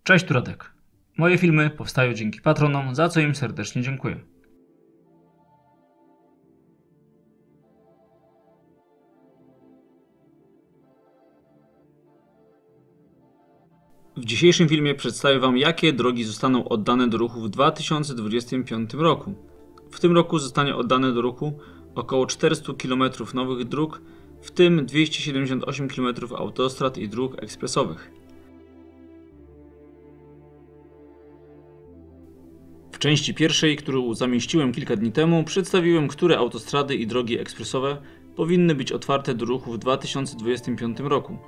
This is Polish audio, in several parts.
Cześć, tu Radek. Moje filmy powstają dzięki patronom, za co im serdecznie dziękuję. W dzisiejszym filmie przedstawię Wam, jakie drogi zostaną oddane do ruchu w 2025 roku. W tym roku zostanie oddane do ruchu około 400 km nowych dróg, w tym 278 km autostrad i dróg ekspresowych. W części pierwszej, którą zamieściłem kilka dni temu, przedstawiłem, które autostrady i drogi ekspresowe powinny być otwarte do ruchu w 2025 roku.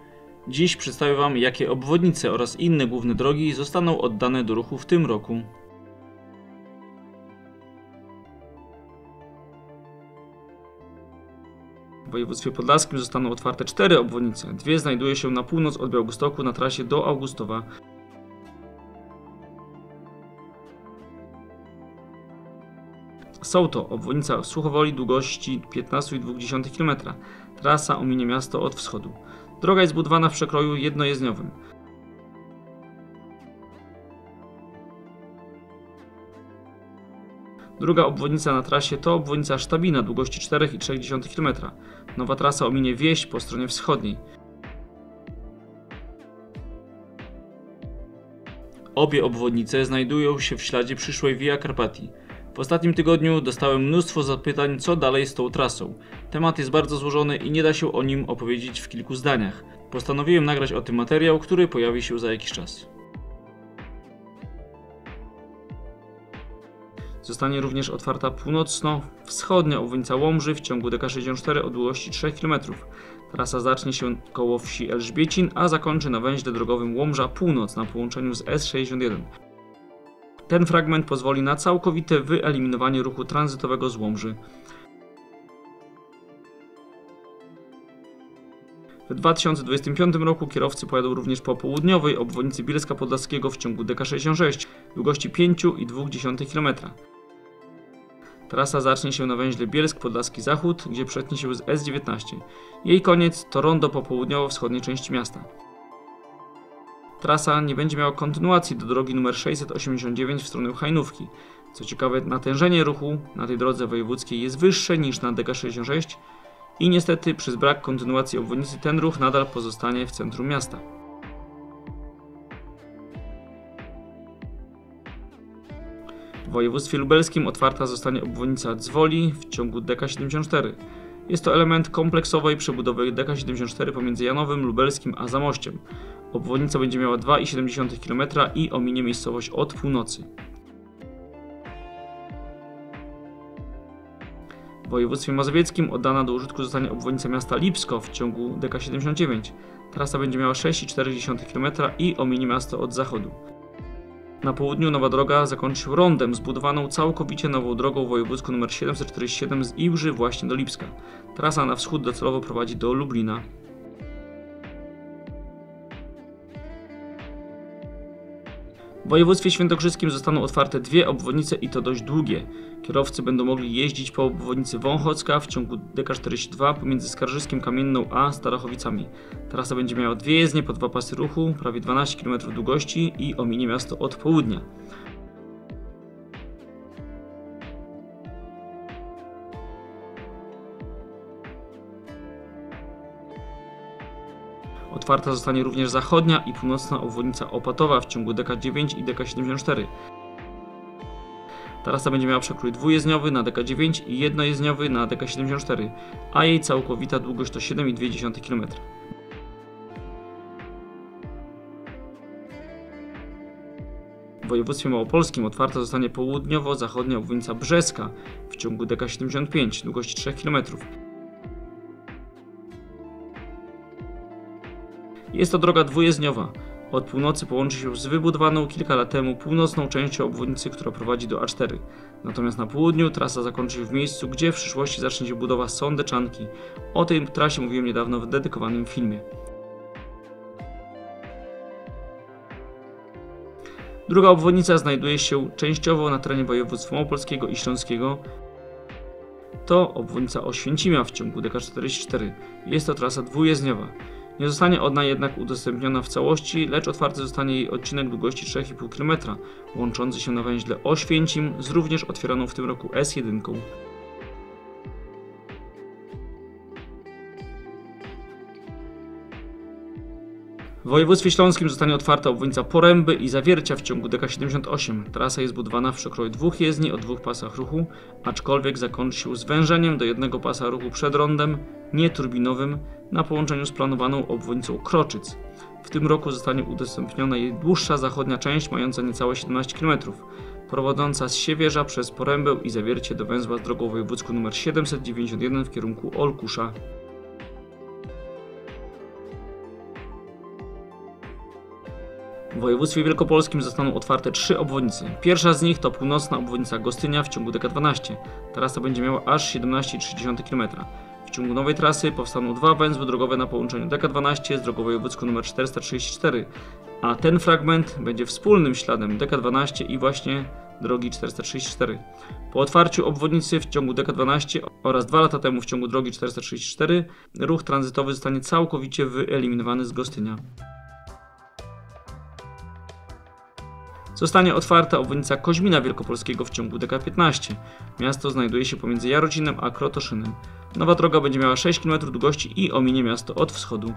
Dziś przedstawię Wam, jakie obwodnice oraz inne główne drogi zostaną oddane do ruchu w tym roku. W województwie podlaskim zostaną otwarte 4 obwodnice. 2 znajdują się na północ od Białegostoku na trasie do Augustowa. Są to obwodnica Suchowoli długości 15,2 km. Trasa ominie miasto od wschodu. Droga jest zbudowana w przekroju jednojezdniowym. Druga obwodnica na trasie to obwodnica Sztabina długości 4,3 km. Nowa trasa ominie wieś po stronie wschodniej. Obie obwodnice znajdują się w śladzie przyszłej Via Carpatii. W ostatnim tygodniu dostałem mnóstwo zapytań, co dalej z tą trasą. Temat jest bardzo złożony i nie da się o nim opowiedzieć w kilku zdaniach. Postanowiłem nagrać o tym materiał, który pojawi się za jakiś czas. Zostanie również otwarta północno-wschodnia obwodnica Łomży w ciągu DK64 o długości 3 km. Trasa zacznie się koło wsi Elżbiecin, a zakończy na węźle drogowym Łomża Północ na połączeniu z S61. Ten fragment pozwoli na całkowite wyeliminowanie ruchu tranzytowego z Łomży. W 2025 roku kierowcy pojadą również po południowej obwodnicy Bielska Podlaskiego w ciągu DK66 długości 5,2 km. Trasa zacznie się na węźle Bielsk Podlaski Zachód, gdzie przetnie się z S19. Jej koniec to rondo po południowo-wschodniej części miasta. Trasa nie będzie miała kontynuacji do drogi nr 689 w stronę Hajnówki. Co ciekawe, natężenie ruchu na tej drodze wojewódzkiej jest wyższe niż na DK66 i niestety przez brak kontynuacji obwodnicy ten ruch nadal pozostanie w centrum miasta. W województwie lubelskim otwarta zostanie obwodnica Dzwoli w ciągu DK74. Jest to element kompleksowej przebudowy DK74 pomiędzy Janowem, Lubelskim a Zamościem. Obwodnica będzie miała 2,7 km i ominie miejscowość od północy. W województwie mazowieckim oddana do użytku zostanie obwodnica miasta Lipsko w ciągu DK79. Trasa będzie miała 6,4 km i ominie miasto od zachodu. Na południu nowa droga zakończy się rondem zbudowaną całkowicie nową drogą wojewódzką nr 747 z Iłży właśnie do Lipska. Trasa na wschód docelowo prowadzi do Lublina. W województwie świętokrzyskim zostaną otwarte 2 obwodnice i to dość długie. Kierowcy będą mogli jeździć po obwodnicy Wąchocka w ciągu DK42 pomiędzy Skarżyskiem Kamienną a Starachowicami. Trasa będzie miała 2 jezdnie po 2 pasy ruchu, prawie 12 km długości i ominie miasto od południa. Otwarta zostanie również zachodnia i północna obwodnica Opatowa w ciągu DK9 i DK74. Trasa będzie miała przekrój dwujezdniowy na DK9 i jednojezdniowy na DK74, a jej całkowita długość to 7,2 km. W województwie małopolskim otwarta zostanie południowo-zachodnia obwodnica Brzeska w ciągu DK75, długości 3 km. Jest to droga dwujezdniowa. Od północy połączy się z wybudowaną kilka lat temu północną częścią obwodnicy, która prowadzi do A4. Natomiast na południu trasa zakończy się w miejscu, gdzie w przyszłości zacznie się budowa Sądeczanki. O tej trasie mówiłem niedawno w dedykowanym filmie. Druga obwodnica znajduje się częściowo na terenie województw małopolskiego i śląskiego. To obwodnica Oświęcimia w ciągu DK44. Jest to trasa dwujezdniowa. Nie zostanie ona jednak udostępniona w całości, lecz otwarty zostanie jej odcinek długości 3,5 km, łączący się na węźle Oświęcim z również otwieraną w tym roku S1. W województwie śląskim zostanie otwarta obwodnica Poręby i Zawiercia w ciągu DK78. Trasa jest budowana w przekroju 2 jezdni o 2 pasach ruchu, aczkolwiek zakończy się zwężeniem do jednego pasa ruchu przed rondem nieturbinowym na połączeniu z planowaną obwodnicą Kroczyc. W tym roku zostanie udostępniona jej dłuższa zachodnia część mająca niecałe 17 km, prowadząca z Siewierza przez Porębę i Zawiercie do węzła z drogą wojewódzką nr 791 w kierunku Olkusza. W województwie wielkopolskim zostaną otwarte 3 obwodnice. Pierwsza z nich to północna obwodnica Gostynia w ciągu DK12. Trasa będzie miała aż 17,3 km. W ciągu nowej trasy powstaną 2 węzły drogowe na połączeniu DK12 z drogą wojewódzką nr 434, a ten fragment będzie wspólnym śladem DK12 i właśnie drogi 434. Po otwarciu obwodnicy w ciągu DK12 oraz 2 lata temu w ciągu drogi 434 ruch tranzytowy zostanie całkowicie wyeliminowany z Gostynia. Zostanie otwarta obwodnica Koźmina Wielkopolskiego w ciągu DK15. Miasto znajduje się pomiędzy Jarocinem a Krotoszynem. Nowa droga będzie miała 6 km długości i ominie miasto od wschodu.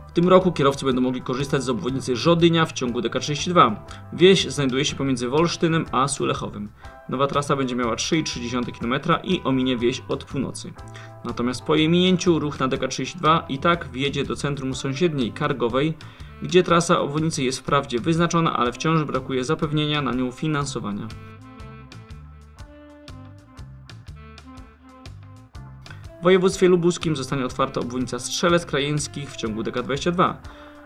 W tym roku kierowcy będą mogli korzystać z obwodnicy Żodynia w ciągu DK32. Wieś znajduje się pomiędzy Wolsztynem a Sulechowem. Nowa trasa będzie miała 3,3 km i ominie wieś od północy. Natomiast po jej minięciu ruch na DK32 i tak wjedzie do centrum sąsiedniej Kargowej, gdzie trasa obwodnicy jest wprawdzie wyznaczona, ale wciąż brakuje zapewnienia na nią finansowania. W województwie lubuskim zostanie otwarta obwodnica Strzelec Krajeńskich w ciągu DK22.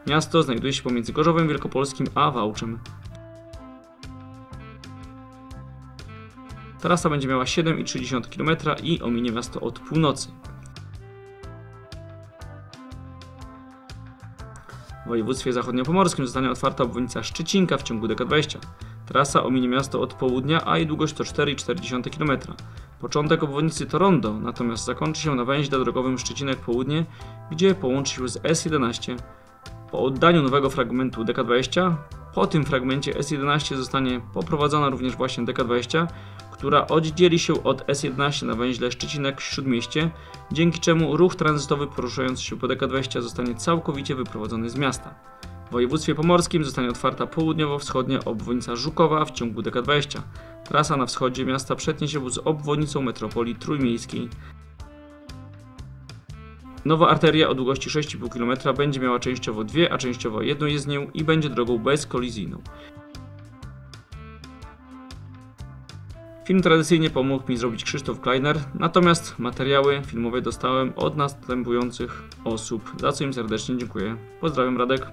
Miasto znajduje się pomiędzy Gorzowem Wielkopolskim a Wałczem. Trasa będzie miała 7,3 km i ominie miasto od północy. W województwie zachodniopomorskim zostanie otwarta obwodnica Szczecinka w ciągu DK20. Trasa ominie miasto od południa, a jej długość to 4,4 km. Początek obwodnicy to rondo, natomiast zakończy się na węźle drogowym Szczecinek Południe, gdzie połączy się z S11. Po oddaniu nowego fragmentu DK20, po tym fragmencie S11 zostanie poprowadzona również właśnie DK20, która oddzieli się od S11 na węźle Szczecinek-Śródmieście, dzięki czemu ruch tranzytowy poruszający się po DK20 zostanie całkowicie wyprowadzony z miasta. W województwie pomorskim zostanie otwarta południowo-wschodnia obwodnica Żukowa w ciągu DK20. Trasa na wschodzie miasta przetnie się z obwodnicą metropolii trójmiejskiej. Nowa arteria o długości 6,5 km będzie miała częściowo 2, a częściowo 1 jezdnię i będzie drogą bezkolizyjną. Film tradycyjnie pomógł mi zrobić Krzysztof Kleiner, natomiast materiały filmowe dostałem od następujących osób, za co im serdecznie dziękuję. Pozdrawiam, Radek.